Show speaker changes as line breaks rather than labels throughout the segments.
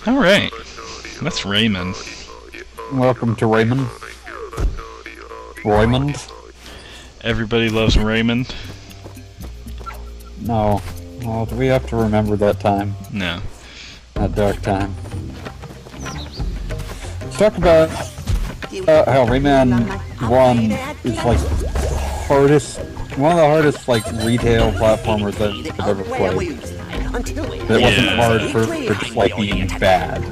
Alright, that's Rayman.
Welcome to Rayman. Raymond?
Everybody loves Rayman.
No. Well, do we have to remember that time?
No.
That dark time. Let's talk about how Rayman 1 is like one of the hardest like retail platformers that I've ever played. That wasn't hard for just like being bad.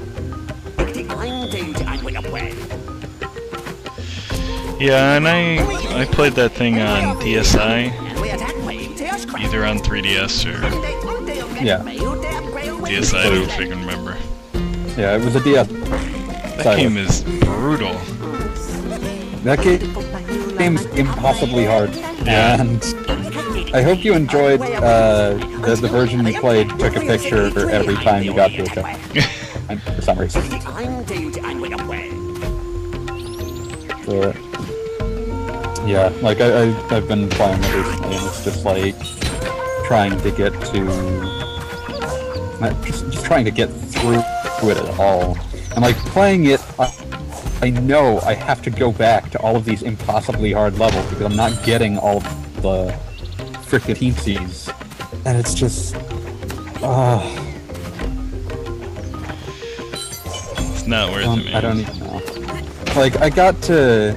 Yeah, and I played that thing on DSi, either on 3DS or DSi, I don't freaking remember.
Yeah, it was a DS.
That game is brutal.
That game's impossibly hard, and I hope you enjoyed the version you played. Took a picture every time you got to a check. For some reason. Yeah, like I've been playing it recently, and it's just like trying to get to, just trying to get through it at all. And like playing it, I know I have to go back to all of these impossibly hard levels because I'm not getting all of the frickin' teensies, and it's just,
it's not worth it, man.
I don't even know. Like I got to.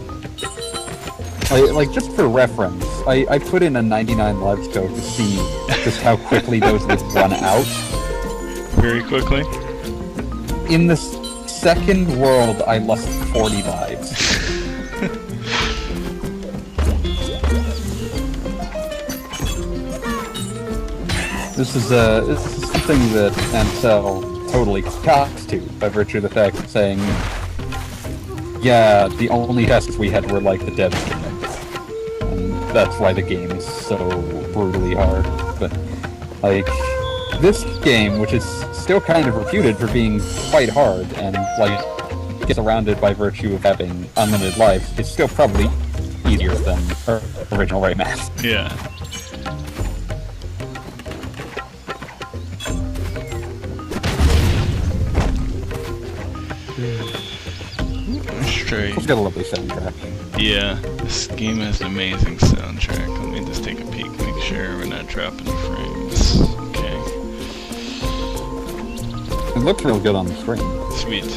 Like, just for reference, I put in a 99 lives code to see just how quickly those would run out.
Very quickly?
In the second world, I lost 40 lives. This is something that Ansel totally cocks to, by virtue of the fact of saying, yeah, the only tests we had were like the dev game. That's why the game is so brutally hard. But, like, this game, which is still kind of reputed for being quite hard, and, like, gets around it by virtue of having unlimited lives, is still probably easier than original Rayman.
Yeah.
It's got a lovely soundtrack.
Yeah, this game has an amazing soundtrack. Let me just take a peek, make sure we're not dropping the frames. Okay.
It looks real good on the screen.
Sweet.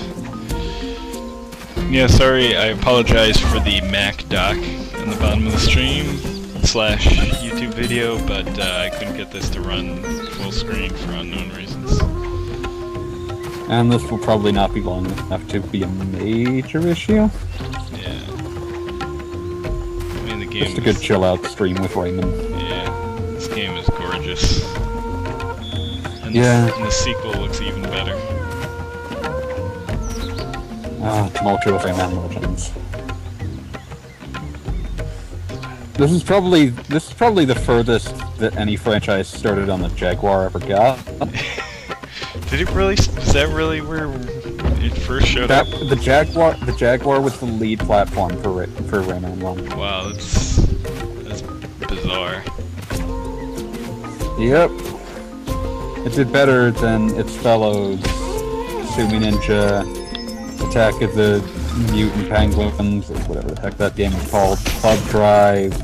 Yeah, sorry, I apologize for the Mac dock in the bottom of the stream / YouTube video, but I couldn't get this to run full screen for unknown reasons.
And this will probably not be long enough to be a major issue.
Yeah. I mean, the game
just a good chill-out stream with Rayman.
Yeah, this game is gorgeous. And the sequel looks even better.
Tumultuous Rayman Origins. This is probably the furthest that any franchise started on the Jaguar ever got.
Did it really? Is that really where it first showed up?
The Jaguar was the lead platform for Rayman 1.
Wow, that's bizarre.
Yep. It did better than its fellows, Sumi Ninja, Attack of the Mutant Penguins, or whatever the heck that game is called, Club Drive,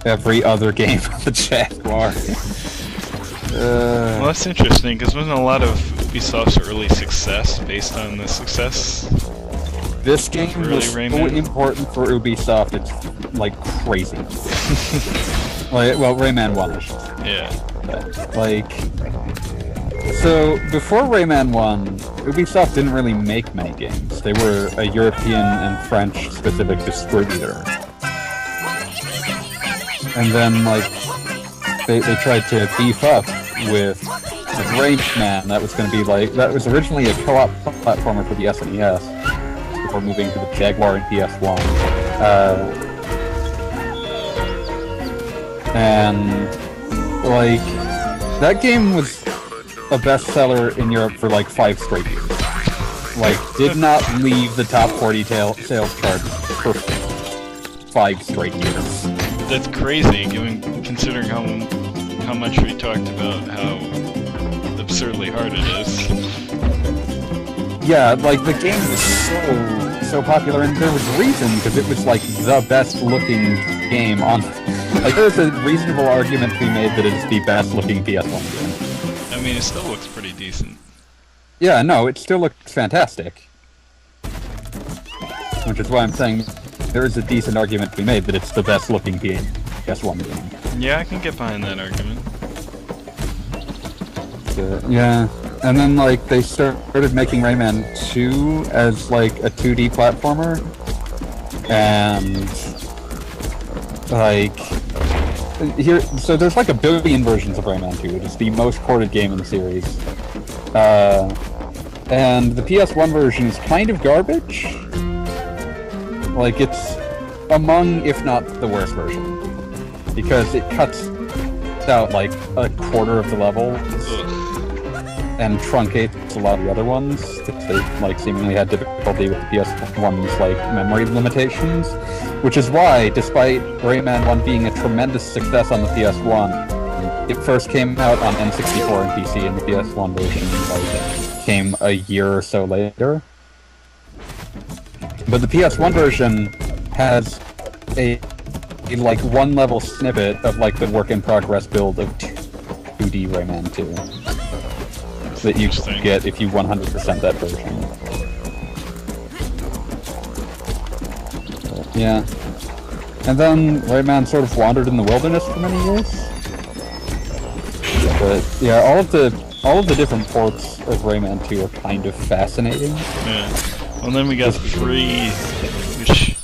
every other game on the Jaguar.
Well, that's interesting, because wasn't a lot of Ubisoft's early success based on the success?
This game was so important for Ubisoft, it's, like, crazy. Well, Rayman 1.
Yeah.
Like, so, before Rayman 1, Ubisoft didn't really make many games. They were a European and French-specific distributor. And then, like, they tried to beef up with Rayman. That was going to be like, that was originally a co-op platformer for the SNES before moving to the Jaguar and PS1. And like, that game was a bestseller in Europe for like 5 straight years. Like, did not leave the top 40 sales charts for 5 straight years.
That's crazy, considering how much we talked about how absurdly hard it is.
Yeah, like the game was so popular, and there was reason because it was like the best looking game on. Like there's a reasonable argument to be made that it's the best looking PS1 game.
I mean, it still looks pretty decent.
Yeah, no, it still looks fantastic. Which is why I'm saying there is a decent argument to be made that it's the best looking PS1 game.
Yeah, I can get behind that argument.
Yeah, and then like they started making Rayman 2 as like a 2D platformer, and like so there's like a billion versions of Rayman 2. It is the most ported game in the series, and the PS1 version is kind of garbage. Like it's among, if not the worst version, because it cuts out like a quarter of the levels. And truncates a lot of the other ones that they like seemingly had difficulty with the PS1's like memory limitations, which is why, despite Rayman 1 being a tremendous success on the PS1, it first came out on N64 and PC, and the PS1 version like came a year or so later. But the PS1 version has a like one level snippet of like the work in progress build of 2D Rayman 2. That you get if you 100% that version. Yeah. And then Rayman sort of wandered in the wilderness for many years. But yeah, all of the different ports of Rayman 2 are kind of fascinating.
Yeah. Well, then we got 3, which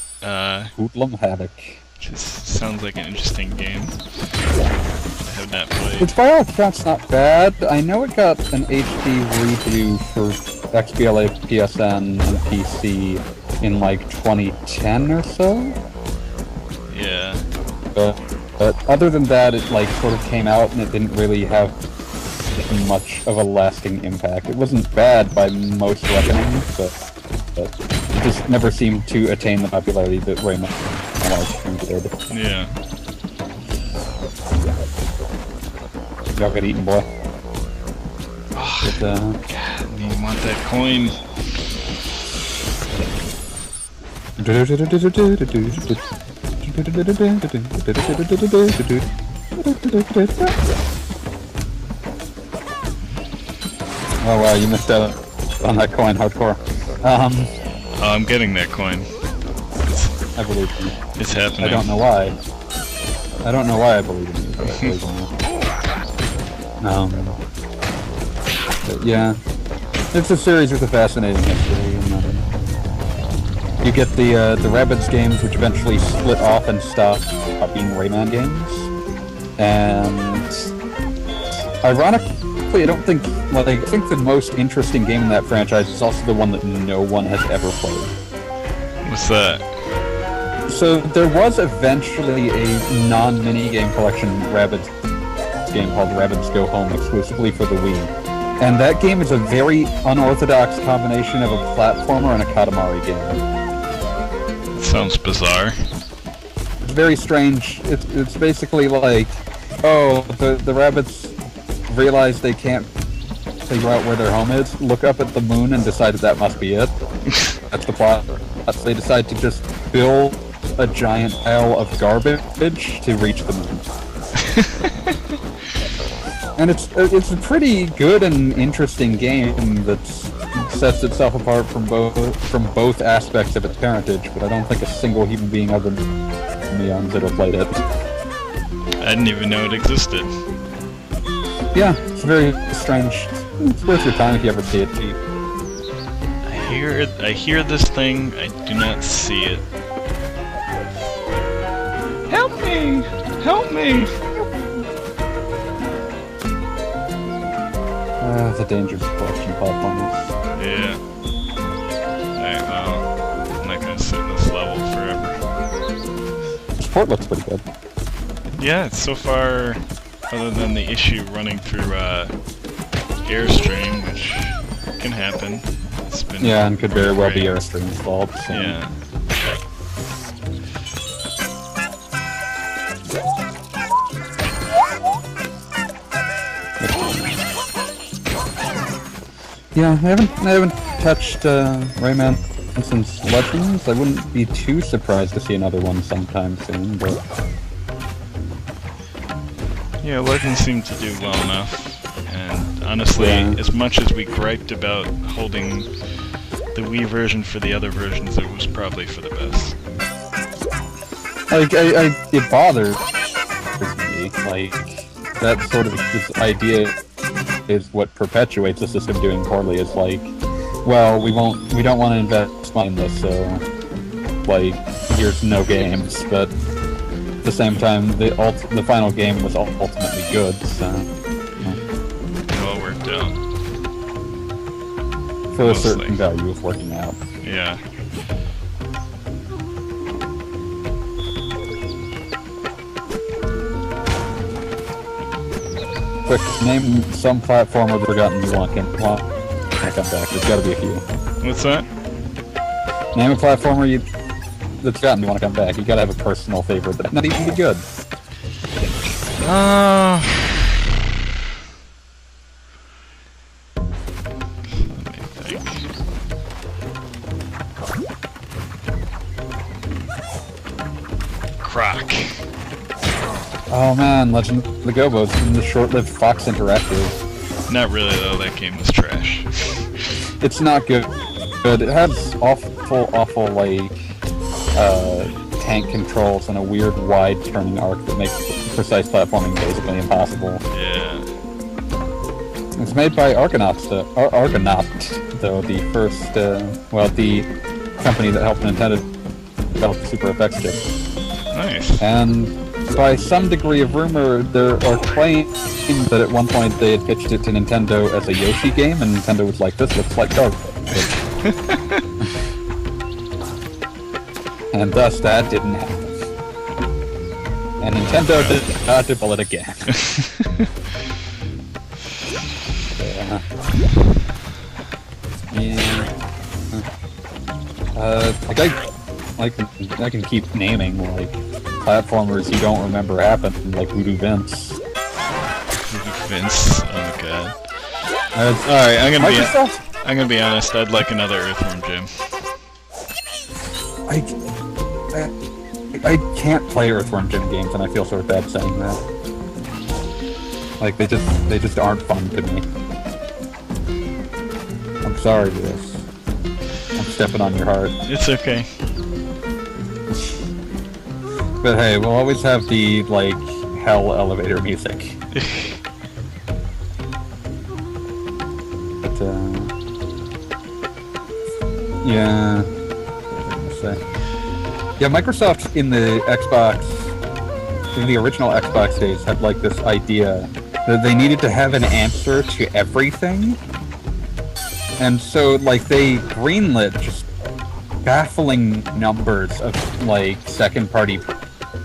Hoodlum Havoc.
Just sounds like an interesting game. I have not played.
It's by all accounts not bad. I know it got an HD redo for XBLA, PSN, and PC in like 2010 or so.
Yeah.
But other than that, it like sort of came out and it didn't really have much of a lasting impact. It wasn't bad by most reckoning, but it just never seemed to attain the popularity that Rayman did.
Yeah.
Y'all got eaten, boy.
Oh, God, you want that coin?
Oh wow, you missed out on that coin, hardcore.
Oh, I'm getting that coin.
I believe in you.
It's happening.
I don't know why. I don't know why I believe in you, but I believe in you. But yeah, it's a series with a fascinating history. And, you get the Rabbids games, which eventually split off and stopped being Rayman games. And ironically, I think the most interesting game in that franchise is also the one that no one has ever played.
What's that?
So there was eventually a non-minigame collection Rabbids game called Rabbids Go Home exclusively for the Wii. And that game is a very unorthodox combination of a platformer and a Katamari game.
Sounds bizarre.
It's very strange. It's basically like, oh, the rabbits realize they can't figure out where their home is, look up at the moon and decide that must be it. That's the plot. They decide to just build a giant pile of garbage to reach the moon. And it's a pretty good and interesting game that sets itself apart from both aspects of its parentage, but I don't think a single human being other than me has ever played it.
I didn't even know it existed.
Yeah, it's very strange. It's worth your time if you ever see it.
I hear this thing, I do not see it. Help me! Help me!
The dangers of collection platformers.
Yeah. Alright, well, I'm not gonna sit in this level forever.
This port looks pretty good.
Yeah, so far, other than the issue running through Airstream, which can happen. It's been
and could very well be Airstream's fault. So.
Yeah.
Yeah, I haven't touched Rayman since Legends. I wouldn't be too surprised to see another one sometime soon, but...
Yeah, Legends seemed to do well enough. And honestly, as much as we griped about holding the Wii version for the other versions, it was probably for the best.
Like, it bothers me. Like, that sort of this idea is what perpetuates the system doing poorly. Is like, well, we don't want to invest money in this, so like, here's no games. But at the same time, the final game was ultimately good. So
it all worked out
for
mostly.
a certain value of working out.
Yeah.
Quick, name some platformer that's forgotten you want to come back. There's gotta be a few.
What's that?
Name a platformer that's forgotten you want to come back. You gotta have a personal favorite that not even be good.
Let me think. Croc.
Oh man, Legend of the Gobos in the short-lived Fox Interactive.
Not really though, that game was trash.
It's not good. But it has awful like tank controls and a weird wide turning arc that makes precise platforming basically impossible.
Yeah.
It's made by Argonaut, though, the first, the company that helped Nintendo develop the Super FX chip.
Nice.
And by some degree of rumor, there are claims that at one point they had pitched it to Nintendo as a Yoshi game, and Nintendo was like, this looks like garbage. And thus that didn't happen. And Nintendo did not double it again. I can keep naming like platformers you don't remember happened, like Voodoo Vince.
Vince, oh god. Alright, I'm gonna be honest, I'd like another Earthworm Jim.
I can't play Earthworm Jim games, and I feel sort of bad saying that. Like, they just aren't fun to me. I'm sorry, Lewis. I'm stepping on your heart.
It's okay.
But hey, we'll always have the, like, hell elevator music. But, yeah... Yeah, Microsoft in the original Xbox days had like this idea that they needed to have an answer to everything. And so like they greenlit just baffling numbers of like second-party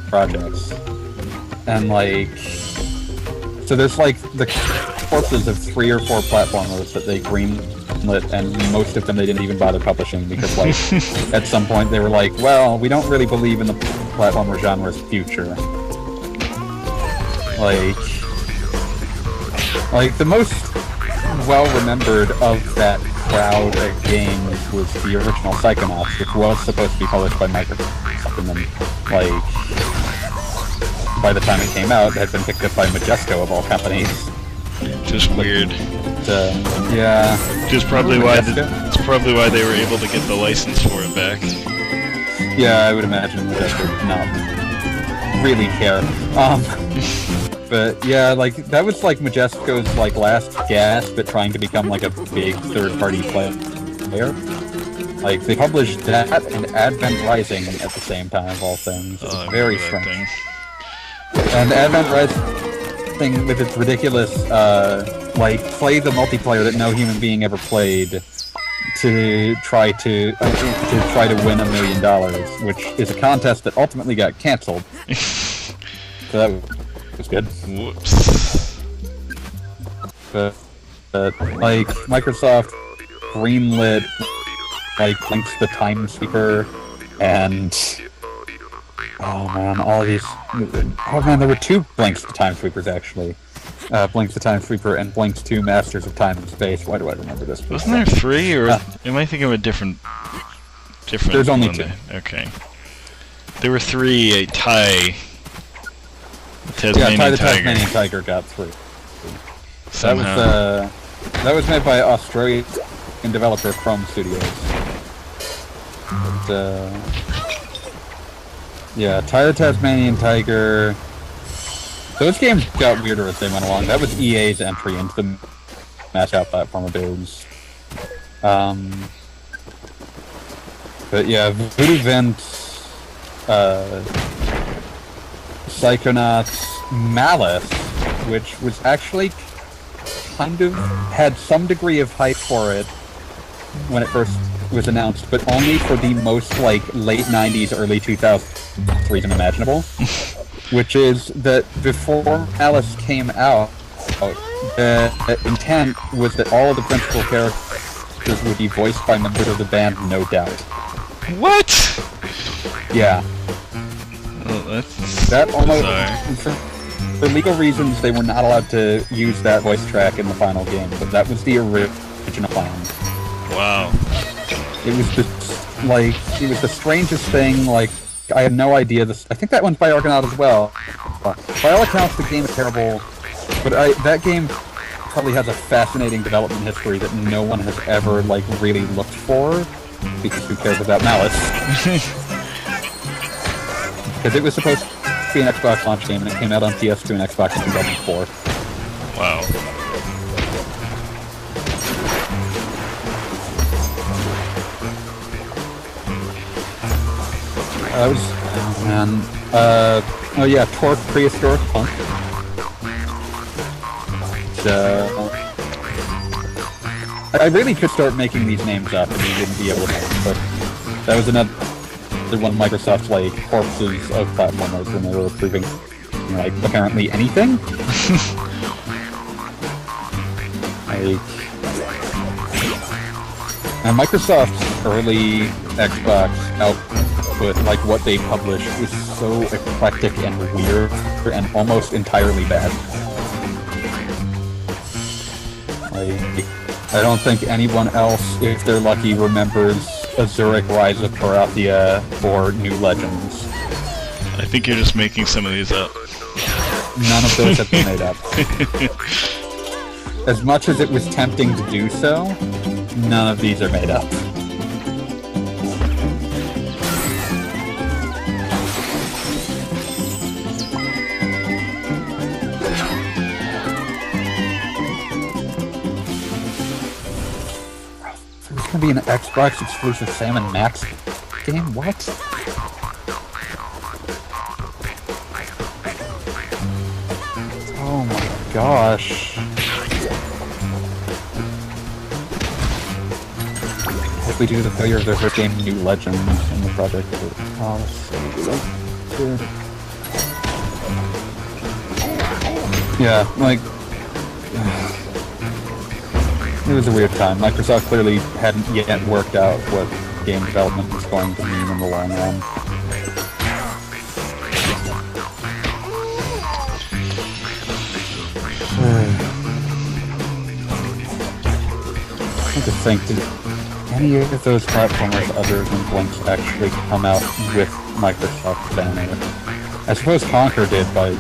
projects. And like, so there's like the corpses of 3 or 4 platformers that they greenlit, and most of them they didn't even bother publishing because, like, at some point they were like, well, we don't really believe in the platformer genre's future. Like the most well-remembered of that crowd of games was the original Psychonauts, which was supposed to be published by Microsoft, and then, like, by the time it came out, it had been picked up by Majesco of all companies.
Just weird.
Yeah.
It's probably why they were able to get the license for it back.
Yeah, I would imagine Majesco did not really care. But yeah, like that was like Majesco's like last gasp at trying to become like a big third-party player. Like they published that and Advent Rising at the same time, of all things. It's very strange. And Advent Rising with its ridiculous, like, play the multiplayer that no human being ever played to try to win $1 million, which is a contest that ultimately got canceled. So that was good.
Whoops.
But like, Microsoft greenlit, like, Link's the Time Sweeper, and... Oh man, all these... Oh man, there were 2 Blinks the Time Sweepers, actually. Blinks the Time Sweeper, and Blinks 2 Masters of Time and Space. Why do I remember this?
Wasn't there 3, or am I thinking of a different
There's only
one
2.
Okay. There were 3, Ty the
Yeah, Ty the
Tiger.
Tasmanian Tiger got 3.
Somehow.
That was made by Australian developer Chrome Studios. And, yeah, Ty the Tasmanian Tiger. Those games got weirder as they went along. That was EA's entry into the match-out platformer biz. But yeah, Voodoo Vent, Psychonauts, Malice, which was actually kind of had some degree of hype for it when it first was announced, but only for the most like late 90s, early 2000s reason imaginable. Which is that before Malice came out, the intent was that all of the principal characters would be voiced by members of the band No Doubt.
What?
Yeah.
Oh, that's
That almost
bizarre.
for legal reasons they were not allowed to use that voice track in the final game, but that was the original plan.
Wow.
It was the strangest thing. Like, I had no idea this. I think that one's by Argonaut as well. By all accounts, the game is terrible, but that game probably has a fascinating development history that no one has ever like really looked for. Because who cares about Malice? Because it was supposed to be an Xbox launch game, and it came out on PS2 and Xbox in 2004.
Wow.
That was... Oh, man. Oh yeah, Torque Prehistoric Punk. I really could start making these names up and you wouldn't be able to, but that was another one of Microsoft's, like, corpses of platformers when they were approving, you know, like, apparently anything. And Microsoft's early Xbox output, like what they published, was so eclectic and weird and almost entirely bad. Like, I don't think anyone else, if they're lucky, remembers Azuric Rise of Parathia or New Legends.
I think you're just making some of these up.
None of those have been made up. As much as it was tempting to do so, none of these are made up. There's gonna be an Xbox exclusive Sam and Max game? What? Oh my gosh. If we do the failure of their first game, New Legends, and the project yeah, like, it was a weird time. Microsoft clearly hadn't yet worked out what game development was going to mean in the long run. I have to think, did any of those platformers other than Blinks actually come out with Microsoft banner? I suppose Conker did by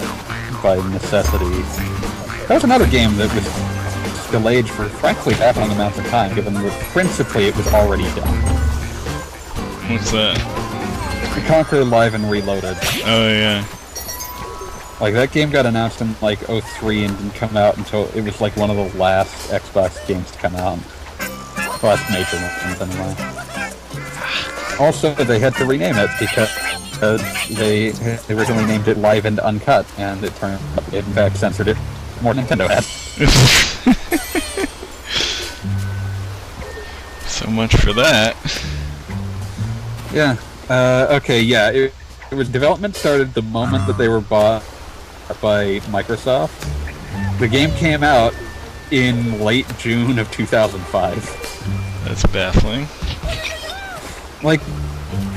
necessity. That was another game that was delayed for frankly baffling amounts of time, given that principally it was already done.
What's that?
Conker Live and Reloaded.
Oh yeah.
Like, that game got announced in like 03 and didn't come out until it was like one of the last Xbox games to come out. Last major ones anyway. Also, they had to rename it because they originally named it Live and Uncut, and it turned out it in fact censored it more than Nintendo had.
So much for that.
Yeah. Okay, yeah. It was development started the moment that they were bought by Microsoft. The game came out in late June of 2005.
That's baffling.
Like,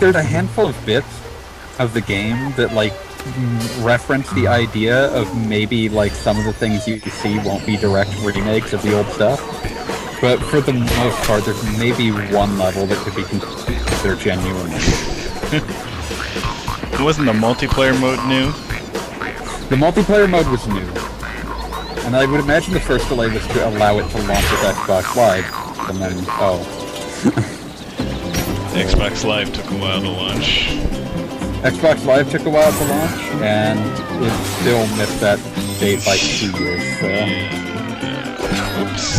there's a handful of bits of the game that, like, reference the idea of maybe like some of the things you see won't be direct remakes of the old stuff. But for the most part, there's maybe one level that could be considered genuine.
Wasn't the multiplayer mode new?
The multiplayer mode was new. And I would imagine the first delay was to allow it to launch with Xbox Live. And then,
Xbox Live took a while to launch.
Xbox Live took a while to launch, and it still missed that date by 2 years. So.
Oops.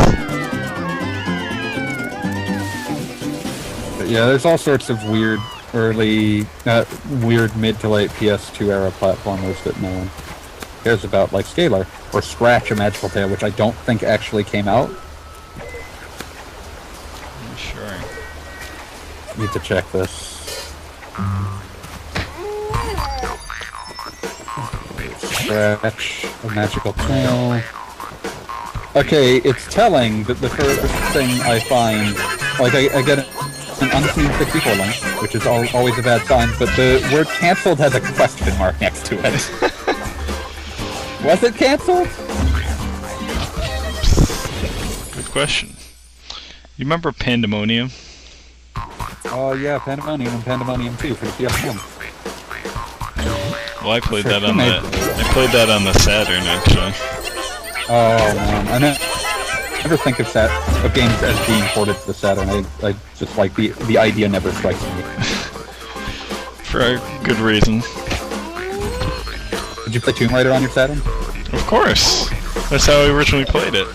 But yeah, there's all sorts of weird weird mid to late PS2 era platformers that no one cares about, like Scalar or Scratch: A Magical Tale, which I don't think actually came out.
Sure.
Need to check this. Scratch: A Magical Tale. Okay, it's telling that the first thing I find, like I get an unseen 64 link, which is always a bad sign, but the word cancelled has a question mark next to it. Was it cancelled?
Good question. You remember Pandemonium?
Oh yeah, Pandemonium and Pandemonium 2 for the PS1.
Well, I played that on the Saturn actually.
Oh man, I never think of games as being ported to the Saturn. I just like the idea never strikes me.
For a good reason.
Did you play Tomb Raider on your Saturn?
Of course. That's how we originally played it.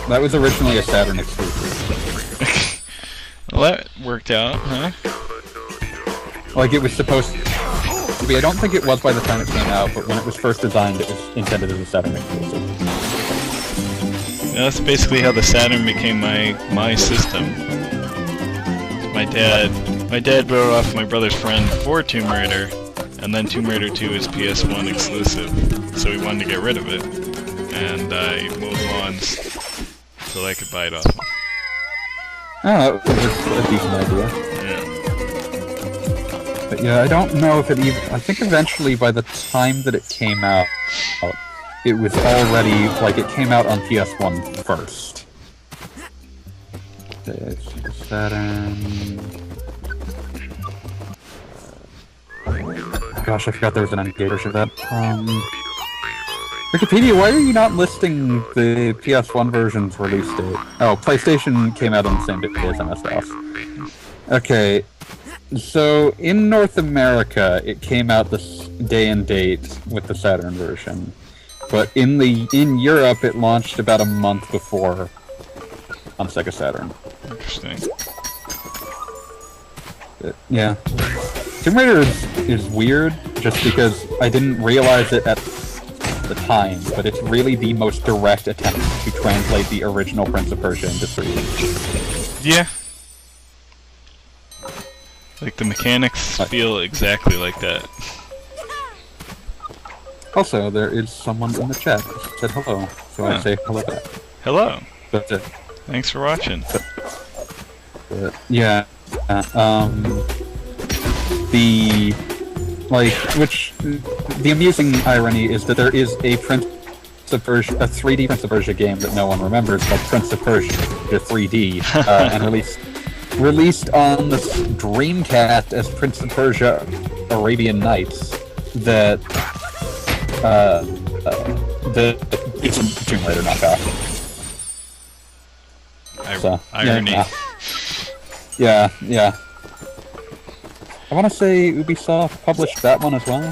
That was originally a Saturn exclusive.
Well, that worked out, huh?
Like it was supposed to be. I don't think it was by the time it came out, but when it was first designed, it was intended as a Saturn exclusive.
Yeah, that's basically how the Saturn became my system. My dad brought off my brother's friend for Tomb Raider, and then Tomb Raider 2 is PS1 exclusive, so he wanted to get rid of it, and I mowed lawns so I could buy it off him.
Oh, that was a decent idea.
Yeah.
But yeah, I don't know if it even... I think eventually, by the time that it came out, it was already... Like, it came out on PS1 first. Saturn... Gosh, I forgot there was an NGA version of that. Wikipedia, why are you not listing the PS1 version's release date? Oh, PlayStation came out on the same day as MS-DOS. Okay, so in North America, it came out this day and date with the Saturn version, but in Europe, it launched about a month before on Sega Saturn.
Interesting.
Yeah. Tomb Raider is weird, just because I didn't realize it at the time, but it's really the most direct attempt to translate the original Prince of Persia into 3D.
Yeah. Like, the mechanics feel exactly like that.
Also, there is someone in the chat who said hello, so I say hello back.
Hello.
That's it.
Thanks for watching.
Yeah. The amusing irony is that there is a Prince of Persia, a 3D Prince of Persia game that no one remembers called Prince of Persia 3D, and released on the Dreamcast as Prince of Persia Arabian Nights. It's a Tomb Raider knockoff.
Irony.
Yeah. I want to say Ubisoft published that one as well.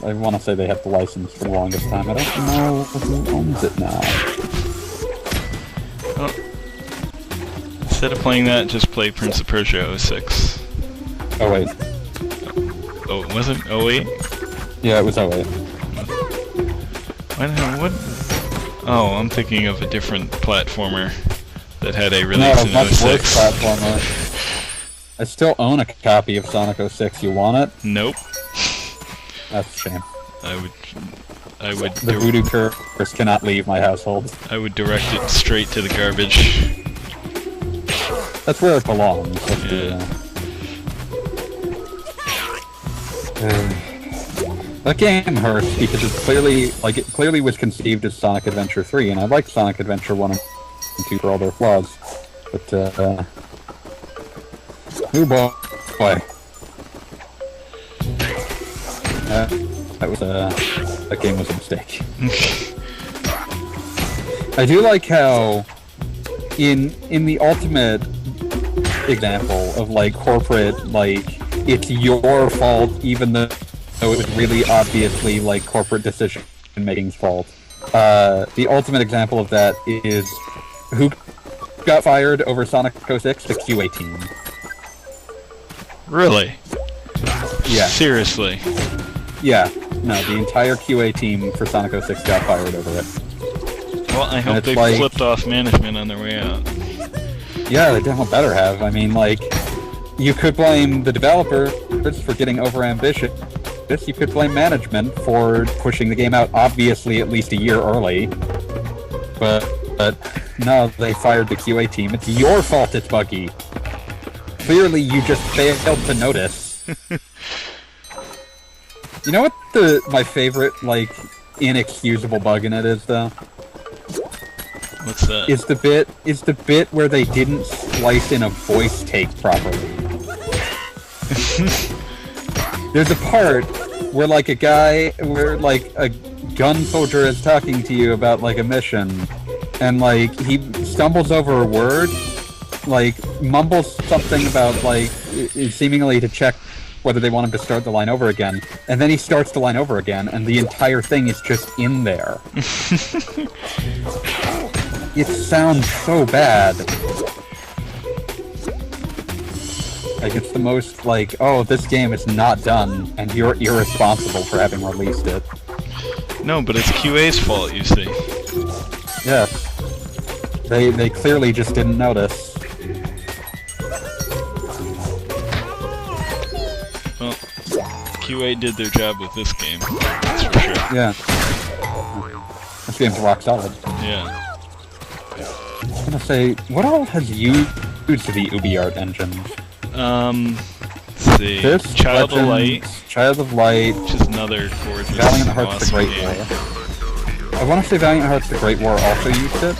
I want to say they had the license for the longest time. I don't know who owns it now.
Well, instead of playing that, just play Prince of Persia 06.
Oh wait.
Oh, was it 08?
Yeah, it was 08.
What? Oh, I'm thinking of a different platformer that had a release in
much
06.
worse platformer. I still own a copy of Sonic 06. You want it?
Nope.
That's a shame.
I would.
The voodoo curse cannot leave my household.
I would direct it straight to the garbage.
That's where it belongs. That game hurts because it's clearly, like, it clearly was conceived as Sonic Adventure 3, and I like Sonic Adventure 1 and 2 for all their flaws. But, oh boy. That game was a mistake. I do like how, in the ultimate example of, like, corporate, like, it's your fault even though it was really obviously, like, corporate decision-making's fault. The ultimate example of that is who got fired over Sonic 06? The QA team.
Really?
Yeah.
Seriously?
Yeah. No, the entire QA team for Sonic 06 got fired over it.
Well, I hope they flipped off management on their way out.
Yeah, they definitely better have. I mean, like, you could blame the developers for getting overambitious. You could blame management for pushing the game out, obviously, at least a year early. But no, they fired the QA team. It's your fault it's buggy. Clearly, you just failed to notice. You know what my favorite, like, inexcusable bug in it is, though?
What's that?
Is the bit where they didn't splice in a voice take properly. There's a part where, like, a gun soldier is talking to you about, like, a mission, and, like, he stumbles over a word, like, mumbles something about, like, seemingly to check whether they want him to start the line over again, and then he starts the line over again, and the entire thing is just in there. It sounds so bad. Like, it's the most, like, oh, this game is not done, and you're irresponsible for having released it.
No, but it's QA's fault, you see.
Yeah. They clearly just didn't notice.
Well, QA did their job with this game, that's for sure.
Yeah. This game's rock solid.
Yeah.
I was gonna say, what all has used the UbiArt engine?
Let's see.
This,
Child
Legends,
of Light.
Child of Light.
Which is another gorgeous,
Valiant Hearts
awesome
the Great
game.
War. I want to say Valiant Hearts the Great War also used it.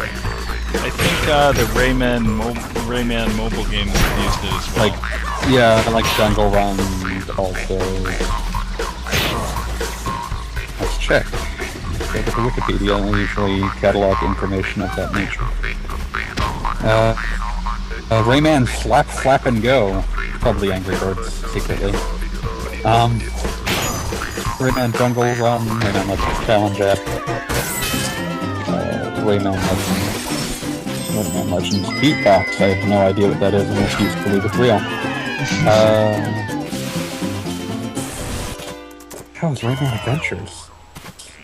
I think the Rayman mobile games used it as well.
Like, yeah, like Jungle Run also. Let's check. Go to the Wikipedia, I usually catalog information of that nature. Rayman Slap, Flap, and Go. Probably Angry Birds, secretly. Rayman Jungle Run, Rayman Legends Challenge App, Rayman Legends Beatbox. I have no idea what that is unless you believe it's real. How is Rayman Adventures?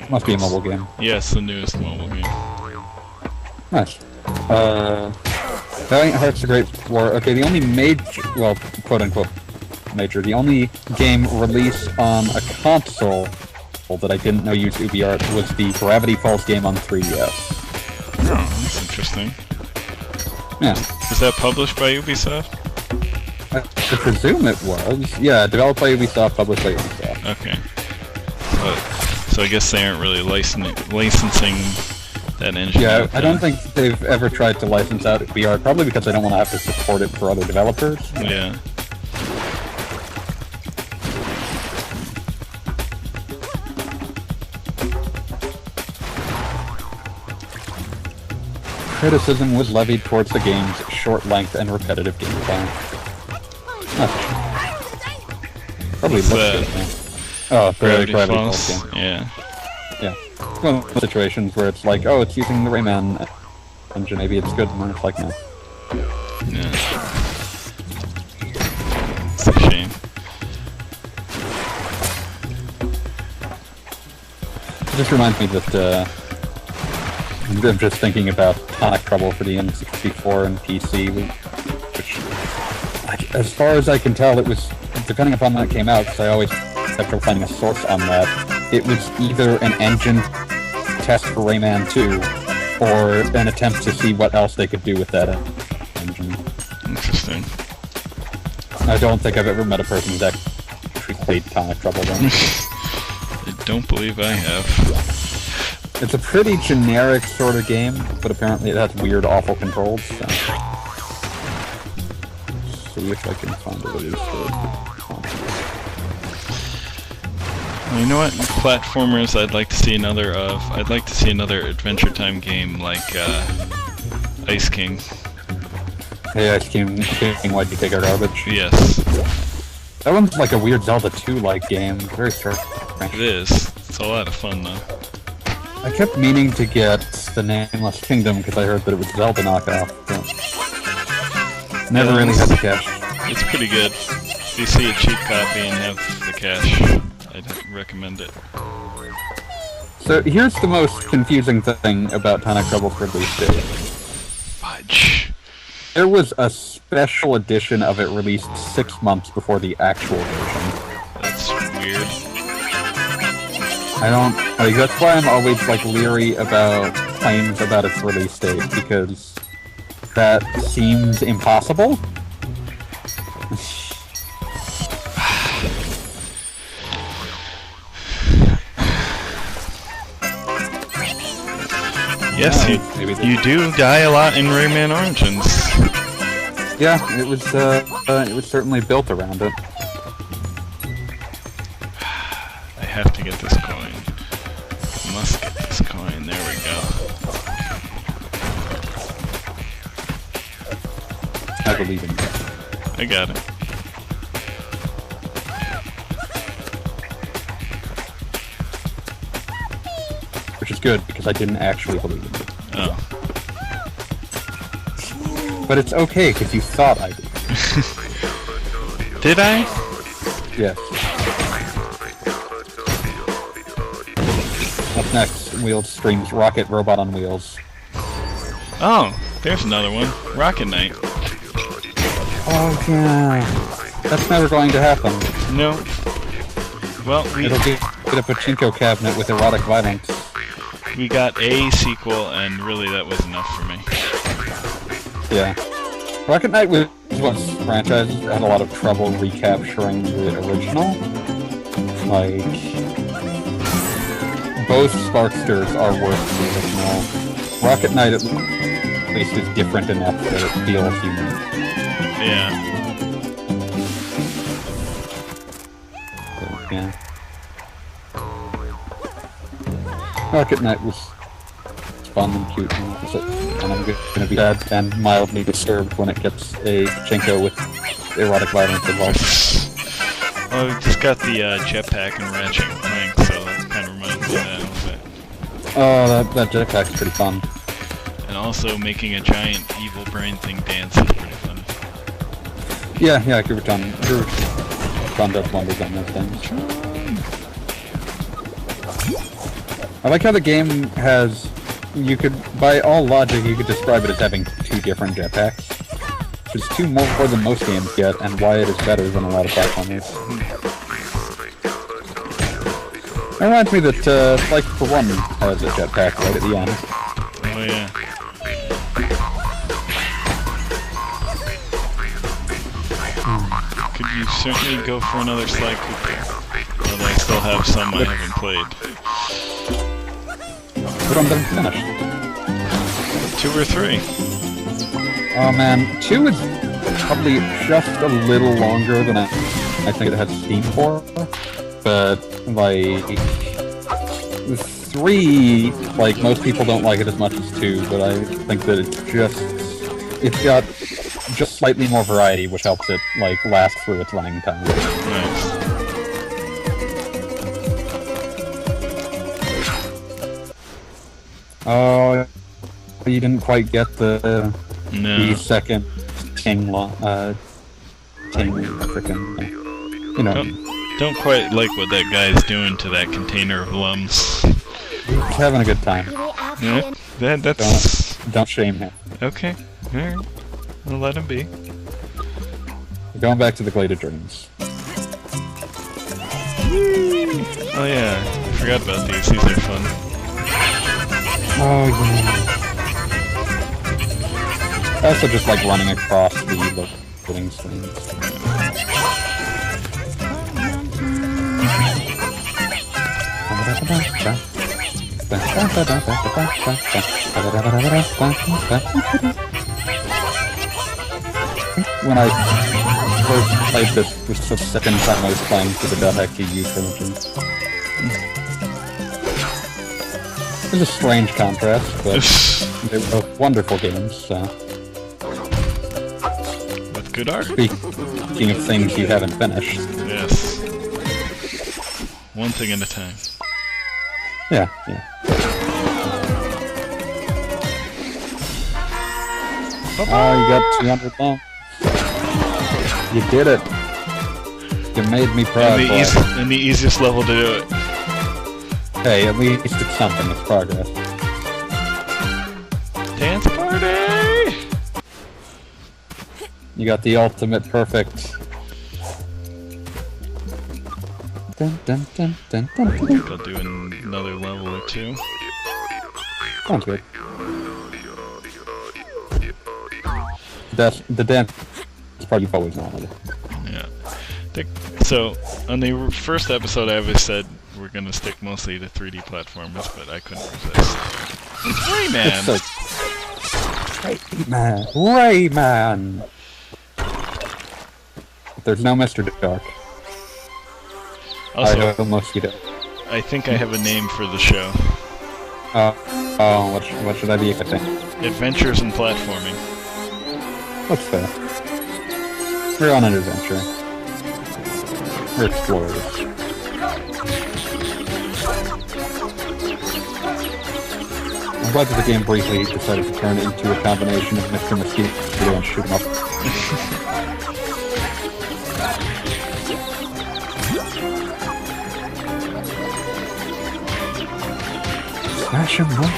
Must be a mobile game.
Yes, the newest mobile game.
Nice. Valiant Hearts the Great War. Okay, the only major, well, quote-unquote major, the only game released on a console that I didn't know used UbiArt was the Gravity Falls game on 3DS.
Oh, that's interesting.
Yeah.
Was that published by Ubisoft?
I presume it was. Yeah, developed by Ubisoft, published by Ubisoft.
Okay. So I guess they aren't really licensing that engine.
Yeah, I don't think they've ever tried to license out UbiArt, probably because they don't want to have to support it for other developers.
Yeah.
Criticism was levied towards the game's short length and repetitive gameplay. Probably looks good, man. Oh, Gravity Falls game.
Yeah.
Yeah. One of those situations where it's like, oh, it's using the Rayman engine, maybe it's good, and then it's like, no.
Yeah. It's a shame.
It just reminds me that, I'm just thinking about Sonic Trouble for the N64 and PC, which, like, as far as I can tell, it was, depending upon when it came out, because I always had trouble finding a source on that, it was either an engine test for Rayman 2, or an attempt to see what else they could do with that engine.
Interesting.
I don't think I've ever met a person who's actually played Sonic Trouble then.
don't believe I have.
It's a pretty generic sort of game, but apparently it has weird, awful controls. So. See if I can find a release date.
Well, you know what? Platformers I'd like to see another of. I'd like to see another Adventure Time game like Ice King.
Hey, Ice King, why'd you take our garbage?
Yes.
That one's like a weird Zelda 2-like game. Very strange.
It is. It's a lot of fun though.
I kept meaning to get the Nameless Kingdom because I heard that it was Zelda knockoff, but never really had the cash.
It's pretty good. If you see a cheap copy and have the cash, I'd recommend it.
So here's the most confusing thing about Tonic Trouble's release date.
Fudge.
There was a special edition of it released 6 months before the actual version.
That's weird.
I don't... like, that's why I'm always, like, leery about claims about its release date, because that seems impossible.
Yes, you do die a lot in Rayman Origins.
Yeah, it was certainly built around it.
I have to get this coin. Must get this coin. There we go.
I believe in you.
I got it.
Which is good, because I didn't actually believe in it.
Oh.
But it's okay, because you thought I did.
Did I?
Yes. Up next, Wheels streams Rocket Robot on Wheels.
Oh, there's another one. Rocket Knight.
Oh, yeah. That's never going to happen.
No. Well,
It'll get a pachinko cabinet with erotic violence.
we got a sequel, and really that was enough for me.
Yeah. Rocket Knight was one franchise that had a lot of trouble recapturing the original. Like, both Sparksters are worth the original. Rocket Knight at least is different enough that it feels unique.
Yeah.
So, yeah. Rocket Knight was fun and cute, and I'm gonna be sad and mildly disturbed when it gets a pachinko with erotic violence involved.
Well, we just got the jetpack and Ratchet and Clank, so that kind of reminds me of that a little bit.
Oh, that jetpack's pretty fun.
And also making a giant evil brain thing dance is pretty fun.
Yeah, Groovitron does wonders on those things. I like how the game has... you could, by all logic, you could describe it as having 2 different jetpacks. Which is 2 more than most games get, and why it is better than a lot of platformers. It reminds me that Like for One has a jetpack right at the end.
Oh yeah. Could you certainly go for another Sly Cooper? Although I still have some I haven't played.
But I'm done finished.
2 or 3?
Oh man, 2 is probably just a little longer than I think it has Steam for. But, like... 3, like, most people don't like it as much as 2, but I think that it's got just slightly more variety, which helps it, like, last through its running time.
Nice.
Oh, you didn't quite get the second Ting frickin', you know.
Don't quite like what that guy's doing to that container of lums.
He's having a good time.
Yeah, that's...
Don't shame him.
Okay, alright. We'll let him be.
We're going back to the Glade of Dreams.
Oh yeah, I forgot about these. These are fun.
Oh yeah. I also just like running across the loading screens. When I first played this was the second time I was playing for the .exe trilogy. It was a strange contrast, but they were both wonderful games, so...
With good art.
Speaking of things you haven't finished.
Yes. One thing at a time.
Yeah, yeah. Oh, you got 200 long. You did it. You made me proud.
And the easiest level to do it.
Hey, at least it's something. It's progress.
Dance party!
You got the ultimate perfect. Dun, dun, dun, dun, dun,
I
dun.
think I'll do another level or two.
Sounds good. That's the dance part you've always wanted.
Yeah. So, on the first episode I always said we're gonna stick mostly to 3D platformers, but I couldn't resist. It's Rayman!
Rayman! There's no Mr. Dark.
Also,
I almost get it.
I think I have a name for the show.
What should I be expecting?
Adventures in Platforming.
That's fair. We're on an adventure. We're explorers. I'm glad that the game briefly decided to turn into a combination of Mr. Mosquito and shoot 'em up. Smash 'em up.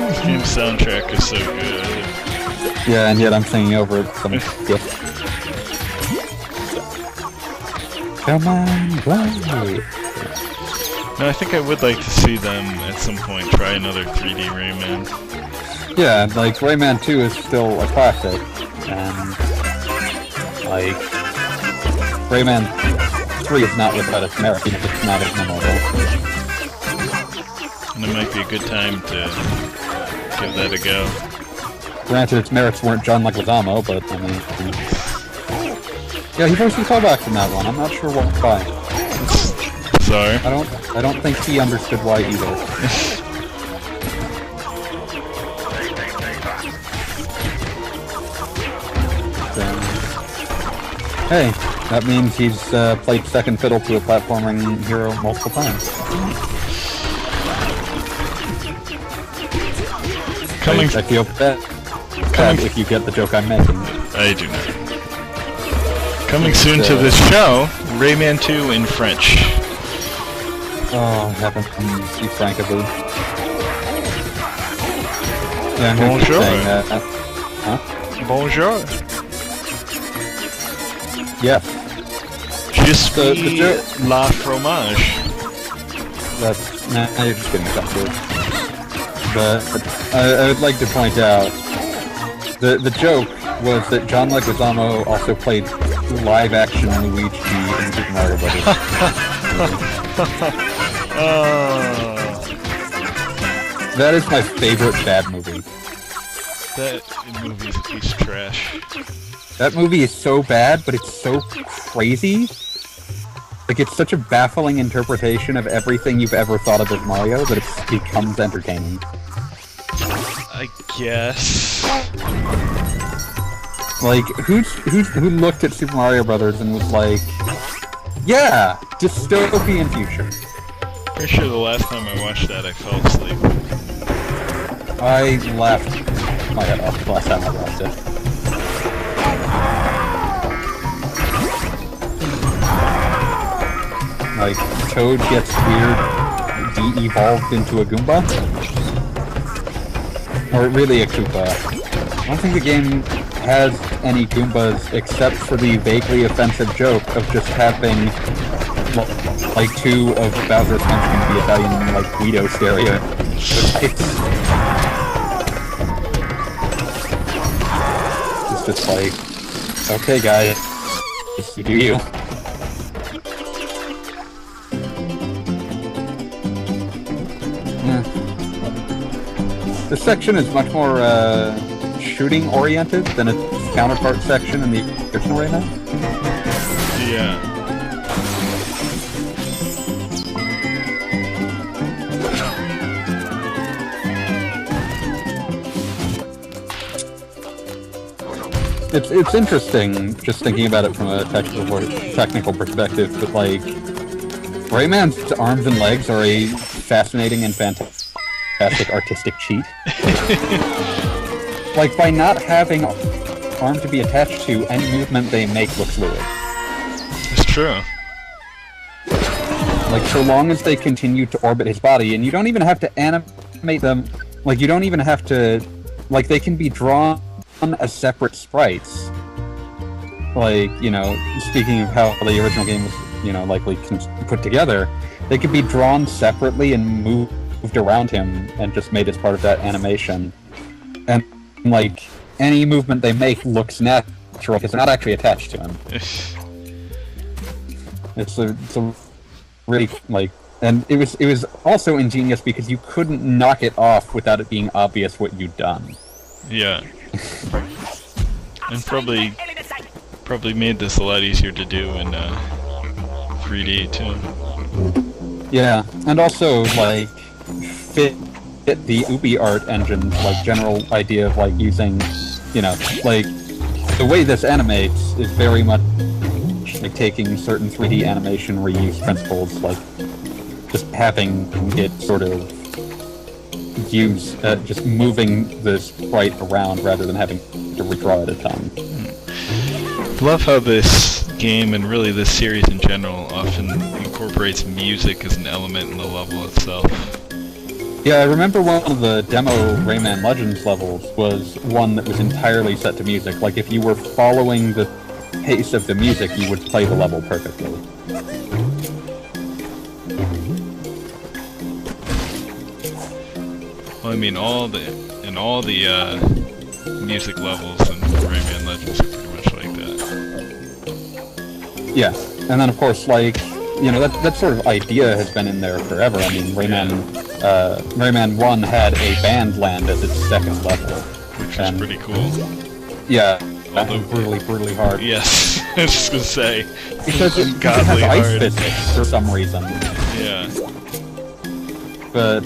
This game's soundtrack is so good.
Yeah, and yet I'm singing over it. Some gift. Come on, play.
No, I think I would like to see them at some point try another 3D Rayman.
Yeah, like Rayman 2 is still a classic, and like Rayman 3 is not without its merit, even if it's not as memorable.
And it might be a good time to give that a go.
Granted, its merits weren't John Leguizamo, but I mean, yeah, he voiced the callbacks in that one. I'm not sure why.
Sorry.
I don't think he understood why either. Hey, that means he's played second fiddle to a platforming hero multiple times.
Coming.
I feel bad if you get the joke I'm making.
I do not. Coming soon to this show, Rayman 2 in French.
Oh, heaven, be frank of it. Yeah, I'm
Bonjour.
saying that. Huh?
Bonjour.
Yeah.
Je suis
The joke.
la fromage.
That's... Nah, you're just getting stuck to it. But I would like to point out, the joke was that John Leguizamo also played live-action Luigi in Super Mario Bros. That is my favorite bad movie.
That movie's a piece of trash.
That movie is so bad, but it's so crazy. Like, it's such a baffling interpretation of everything you've ever thought of as Mario that it becomes entertaining.
I guess.
Like, who looked at Super Mario Brothers and was like, yeah, dystopian future.
Pretty sure the last time I watched that, I fell asleep.
I laughed my head off the last time I watched it. Like, Toad gets weird, de-evolved into a Goomba? Or really a Koopa. I don't think the game has any Goombas except for the vaguely offensive joke of just having, like, two of Bowser's henchmen be Italian, like, Guido stereotypes. it's just like, okay, guys, you do you. This section is much more shooting oriented than its counterpart section in the original Rayman.
Yeah.
It's interesting just thinking about it from a technical perspective, but like Rayman's arms and legs are a fascinating and fantastic artistic cheat. Like, by not having arm to be attached to, any movement they make looks fluid.
It's true.
Like, so long as they continue to orbit his body, and you don't even have to animate them, like, you don't even have to, like, they can be drawn as separate sprites. Like, you know, speaking of how the original game was, you know, likely put together, they could be drawn separately and moved around him and just made as part of that animation. And, like, any movement they make looks natural because they're not actually attached to him. It's a really, like, and it was also ingenious because you couldn't knock it off without it being obvious what you'd done.
Yeah. And probably made this a lot easier to do in 3D too.
Yeah, and also like fit the UbiArt engine, like general idea of like using, you know, like the way this animates is very much like taking certain 3D animation reuse principles, like just having it sort of use just moving the sprite around rather than having to redraw it a ton.
Love how this game and really this series in general often incorporates music as an element in the level itself.
Yeah, I remember one of the demo Rayman Legends levels was one that was entirely set to music. Like, if you were following the pace of the music, you would play the level perfectly.
Well, I mean, all the music levels in Rayman Legends are pretty much like that.
Yeah, and then of course, like, you know, that sort of idea has been in there forever. I mean, Rayman 1 had a band land as its second level.
Which is pretty cool.
Yeah, brutally hard.
Yes, I was just gonna say.
Because it has ice physics for some reason.
Yeah.
But,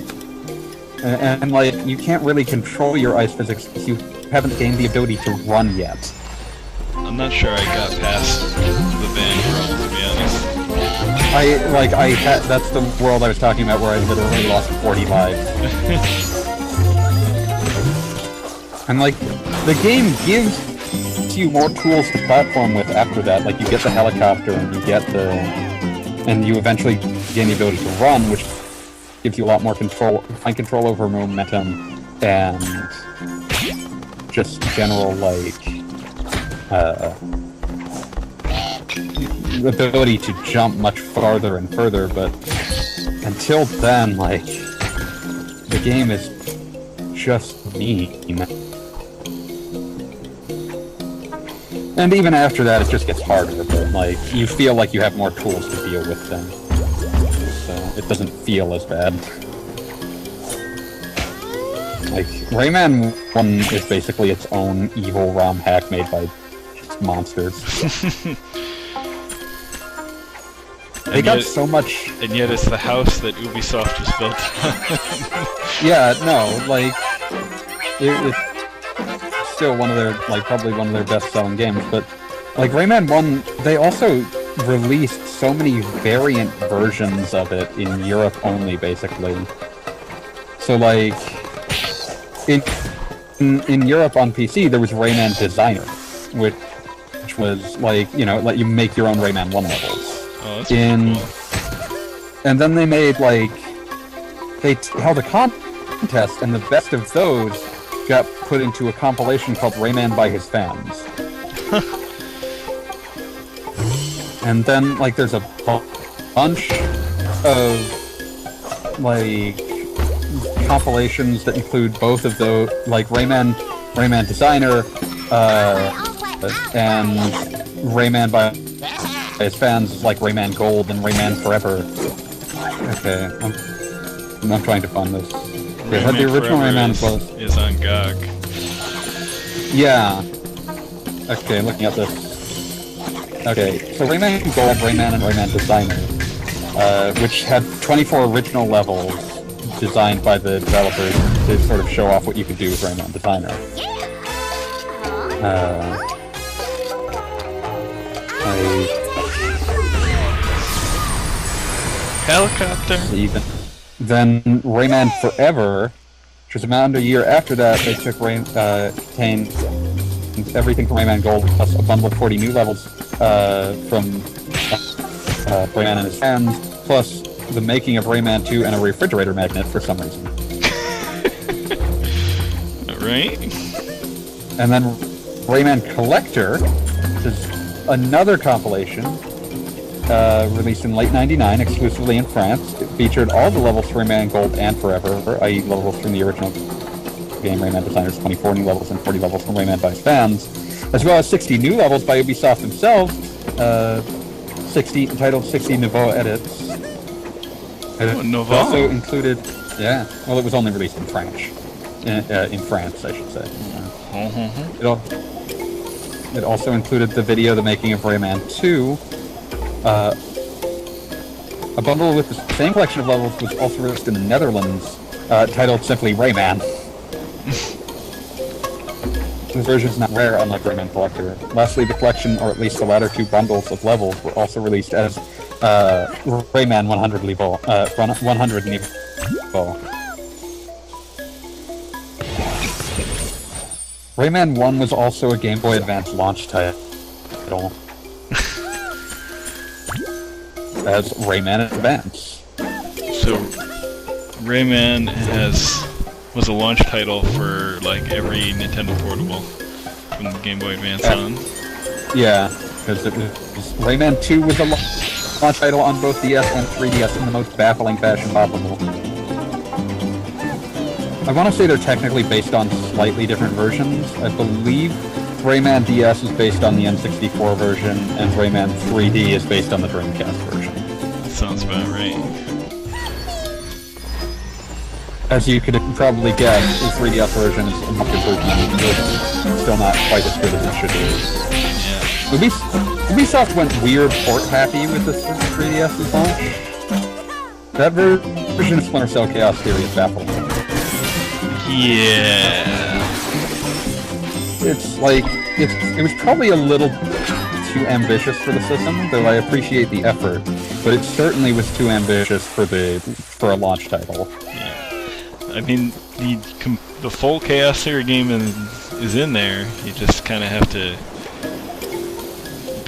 and like, you can't really control your ice physics because you haven't gained the ability to run yet.
I'm not sure I got past the band world, to be honest.
That's the world I was talking about where I literally lost 40 lives. And like, the game gives you more tools to platform with after that. Like, you get the helicopter and you eventually gain the ability to run, which gives you a lot more control over momentum and just general, like, the ability to jump much farther and further, but until then, like, the game is just mean. And even after that, it just gets harder, but, like, you feel like you have more tools to deal with them. So, it doesn't feel as bad. Like, Rayman 1 is basically its own evil ROM hack made by monsters. They got so much...
And yet it's the house that Ubisoft just built.
Yeah, no, like... It's still one of their, like, probably one of their best-selling games, but... Like, Rayman 1, they also released so many variant versions of it in Europe only, basically. So, like... In Europe on PC, there was Rayman Designer, which was, like, you know, let you make your own Rayman 1 levels.
Oh, that's pretty cool.
And then they made, like, they held a contest, and the best of those got put into a compilation called Rayman by His Fans. And then, like, there's a bunch of, like, compilations that include both of those, like, Rayman Designer, and Rayman by his fans is like Rayman Gold and Rayman Forever. Okay, I'm trying to find this. They had the original Rayman
is on GOG.
Yeah. Okay, looking at this. Okay, so Rayman Gold, Rayman, and Rayman Designer, which had 24 original levels designed by the developers to sort of show off what you could do with Rayman Designer.
Helicopter.
Then Rayman Forever, which was about a year after that, they took contained everything from Rayman Gold plus a bundle of 40 new levels from Rayman and his fans, plus the making of Rayman 2 and a refrigerator magnet for some reason.
Alright.
And then Rayman Collector, which is another compilation, released in late '99, exclusively in France. It featured all the levels for Rayman Gold and Forever, i.e. levels from the original game Rayman Designer's 24 new levels and 40 levels from Rayman by his fans, as well as 60 new levels by Ubisoft themselves, entitled 60 Nouveaux Edits. It also included, well, it was only released in French. In France, I should say. It also included the video, The Making of Rayman 2. A bundle with the same collection of levels was also released in the Netherlands, titled simply Rayman. This version is not rare, unlike Rayman Collector. Lastly, the collection, or at least the latter two bundles of levels, were also released as Rayman 100 Niveau. Rayman 1 was also a Game Boy Advance launch title. As Rayman Advance.
So, Rayman was a launch title for like every Nintendo portable from the Game Boy Advance on.
Yeah, because Rayman 2 was a launch title on both DS and 3DS in the most baffling fashion possible. I want to say they're technically based on slightly different versions. I believe Rayman DS is based on the N64 version, and Rayman 3D is based on the Dreamcast version.
That sounds about right.
As you could probably guess, the 3DS version is a much improved version. Still not quite as good as it should be.
Yeah.
Ubisoft went weird port happy with this 3DS launch. That version of Splinter Cell Chaos Theory is baffling.
Yeah.
It's like, it was probably a little too ambitious for the system, though I appreciate the effort, but it certainly was too ambitious for a launch title.
Yeah. I mean, the full Chaos Theory game is in there. You just kind of have to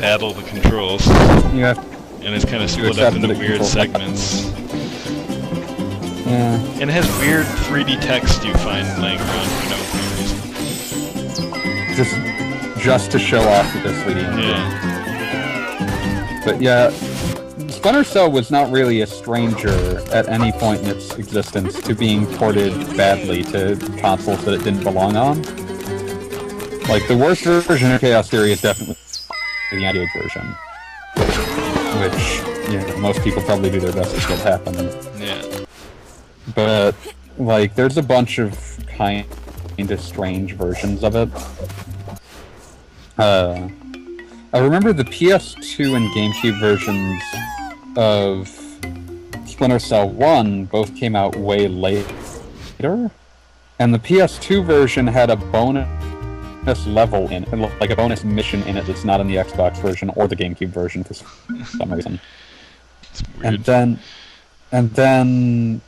battle the controls.
You have
and it's kind of split up into weird segments.
Yeah.
And it has weird 3D text you find laying around for no reason.
Just to show off that they're 3D.
Yeah.
But yeah, Splinter Cell was not really a stranger at any point in its existence to being ported badly to consoles that it didn't belong on. Like, the worst version of Chaos Theory is definitely the Engage version. Which, most people probably do their best to get happen.
Yeah.
But, like, there's a bunch of kind of strange versions of it. I remember the PS2 and GameCube versions of Splinter Cell 1 both came out way later, and the PS2 version had a bonus level in it, like a bonus mission in it that's not in the Xbox version or the GameCube version for some reason.
It's weird.
And then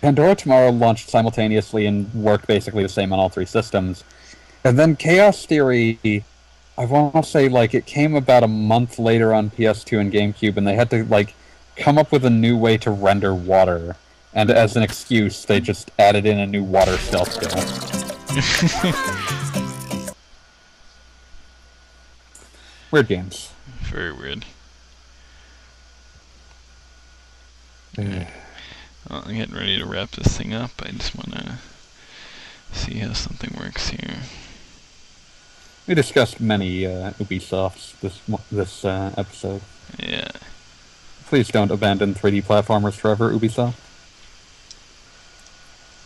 Pandora Tomorrow launched simultaneously and worked basically the same on all three systems. And then Chaos Theory, I want to say, like, it came about a month later on PS2 and GameCube, and they had to, like, come up with a new way to render water. And as an excuse, they just added in a new water stealth skill. Weird games.
Very weird.
Yeah.
Well, I'm getting ready to wrap this thing up. I just want to see how something works here.
We discussed many Ubisofts this episode.
Yeah.
Please don't abandon 3D platformers forever, Ubisoft.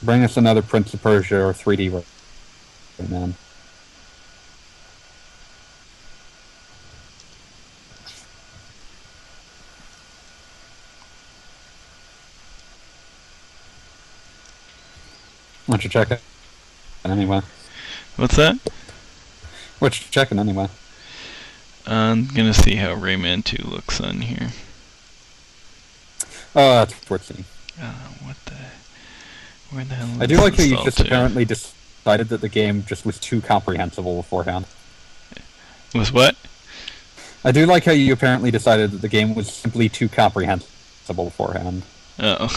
Bring us another Prince of Persia or 3D Rayman. Why don't you check it anyway?
What's that?
What you checking anyway?
I'm gonna see how Rayman 2 looks on here.
Oh, that's worth seeing.
What the... Where the hell is
I do like how you
installed
just
to?
apparently decided that the game just was too comprehensible beforehand.
Was what?
I do like how you apparently decided that the game was simply too comprehensible beforehand.
Uh-oh.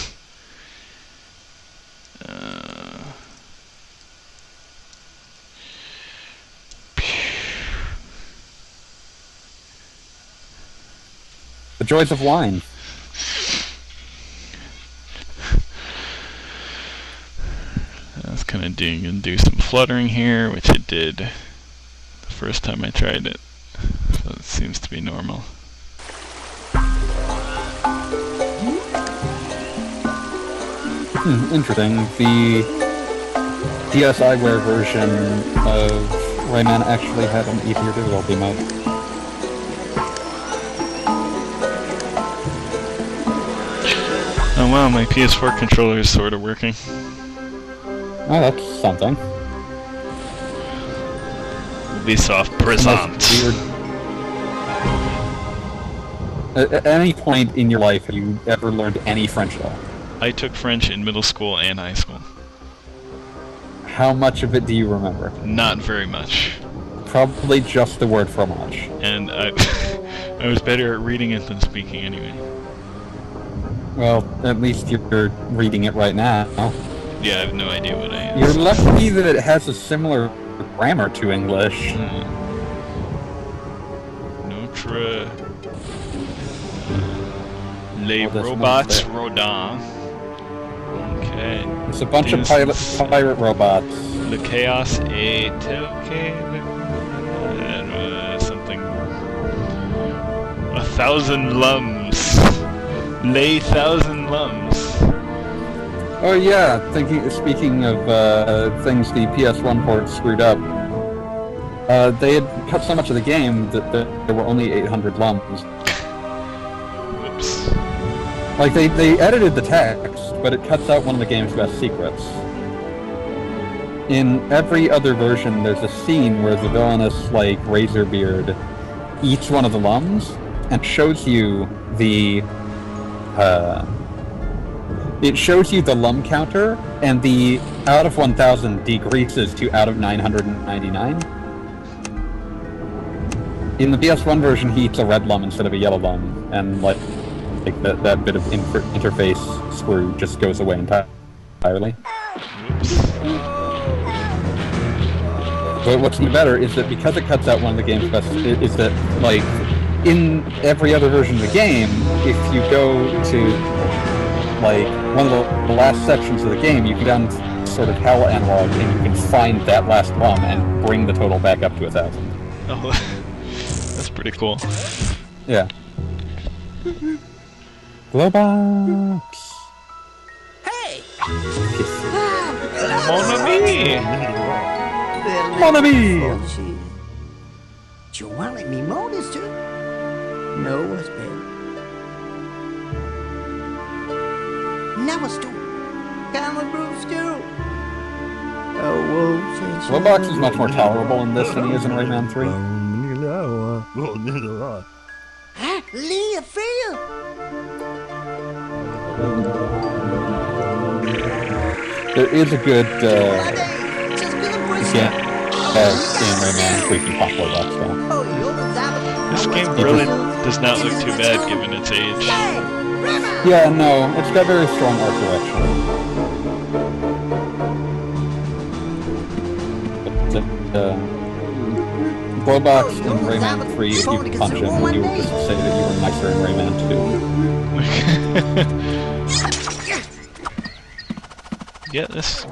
The joys of wine.
I was kind of do some fluttering here, which it did the first time I tried it. So it seems to be normal.
Interesting. The DSiWare version of Rayman actually had an easier difficulty mode.
Oh wow, my PS4 controller is sort of working.
Oh, that's something.
Ubisoft presents.
At any point in your life, have you ever learned any French at all?
I took French in middle school and high school.
How much of it do you remember?
Not very much.
Probably just the word fromage.
And I, I was better at reading it than speaking anyway.
Well, at least you're reading it right now.
Yeah, I have no idea what I am.
You're lucky that it has a similar grammar to English.
Notre... Les
Oh, that's
robots
not
rodin. Okay.
It's a bunch of pirate robots.
Le chaos est tel que... something... 1,000 lums. Les 1,000 lums.
Oh yeah, speaking of things the PS1 port screwed up, they had cut so much of the game that there were only 800 lums.
Whoops.
Like, they edited the text, but it cuts out one of the game's best secrets. In every other version, there's a scene where the villainous, like, Razorbeard eats one of the lums, and shows you the, it shows you the lum counter, and the out of 1,000 decreases to out of 999. In the PS1 version, he eats a red lum instead of a yellow lum, and like that bit of interface screw just goes away entirely. But what's even better is that because it cuts out one of the game's best, is that, like, in every other version of the game, if you go to, like, one of the last sections of the game, you can go down sort of hell analog, and you can find that last lum and bring the total back up to 1,000.
Oh, that's pretty cool.
Yeah. Globox!
Hey!
Mon ami!
Mon ami!
Do you want to let me mow this too? No, what's better? Now a stew. Common brew stew.
Globox is much more tolerable in this than he is in Rayman 3.
Huh? Leah, Freya!
There is a good,
Just gonna push
in Rayman 3 if you pop Globox down.
Oh, you're the diamond.
This game really does not look too bad given its age.
Yeah, no, it's got very strong art direction. But, Globox in Rayman 3, if you punch him, he will just say that you were nicer in Rayman 2.
Yeah, this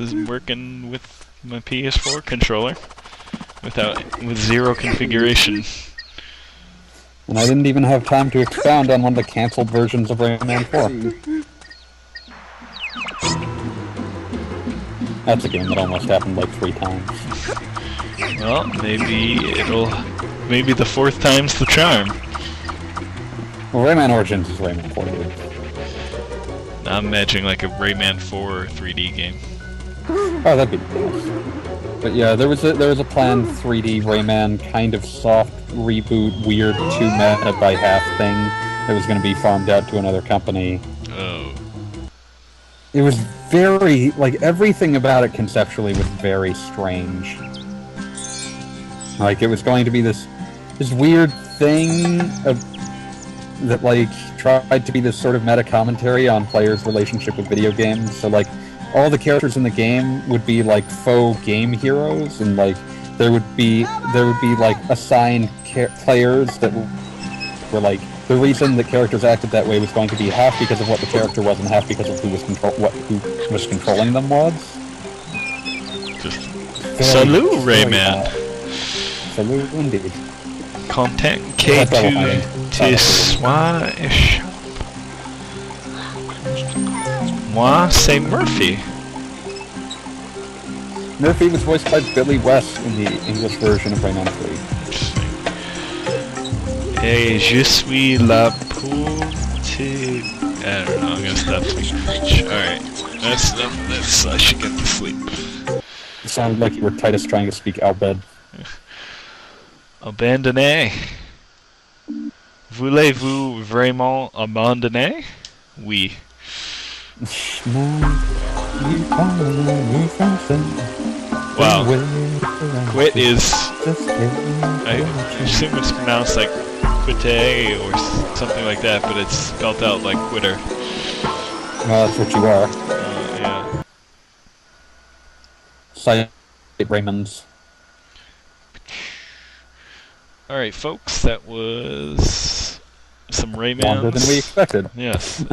is working with my PS4 controller. with zero configuration.
And I didn't even have time to expound on one of the cancelled versions of Rayman 4. That's a game that almost happened like 3 times.
Well, maybe the 4th time's the charm.
Well, Rayman Origins is Rayman 4, dude.
I'm imagining like a Rayman 4 3D game.
Oh, that'd be nice. But yeah, there was a planned 3D Rayman kind of soft reboot, weird 2 meta by half thing that was going to be farmed out to another company.
Oh.
It was very, like, everything about it conceptually was very strange. Like, it was going to be this weird thing that, like, tried to be this sort of meta-commentary on players' relationship with video games. So, like, all the characters in the game would be, like, faux game heroes, and, like, there would be like, assigned players that were, like, the reason that characters acted that way was going to be half because of what the character was and half because of who was controlling them was.
Just Salut, Rayman.
Salut, indeed.
Contact K2 to soir échappe. Moi, c'est Murphy.
Murphy was voiced by Billy West in the English version of Rayman 3.
Et je suis là pour te... I don't know, I'm gonna stop speaking French. Alright, that's enough of this. I should get to sleep.
You sounded like you were Titus trying to speak Albed.
Abandonner. Voulez-vous vraiment abandonner? Oui. Wow. Quit is... I assume it's pronounced like quitte or something like that, but it's spelled out like quitter.
Well, that's what you are.
Yeah.
Silent Raymonds.
Alright, folks, that was some Raymans.
Longer than we expected.
Yes.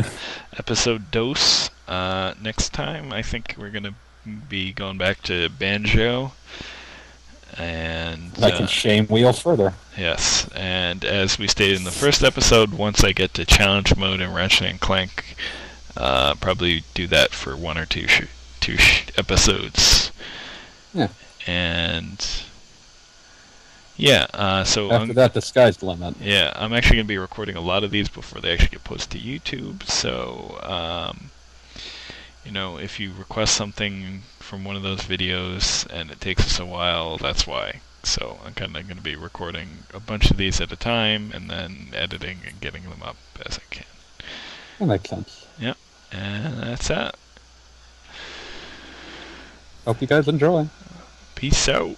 Episode dose. Next time, I think we're going to be going back to Banjo. And
I can shame Wheels further.
Yes, and as we stated in the first episode, once I get to challenge mode in Ratchet and Clank, probably do that for 1 or 2 episodes.
Yeah.
And yeah, so
after that, the sky's the limit.
Yeah, I'm actually going to be recording a lot of these before they actually get posted to YouTube. So, you know, if you request something from one of those videos and it takes us a while, that's why. So I'm kind of going to be recording a bunch of these at a time and then editing and getting them up as I can.
That makes sense.
Yep, and that's that.
Hope you guys enjoy.
Peace out.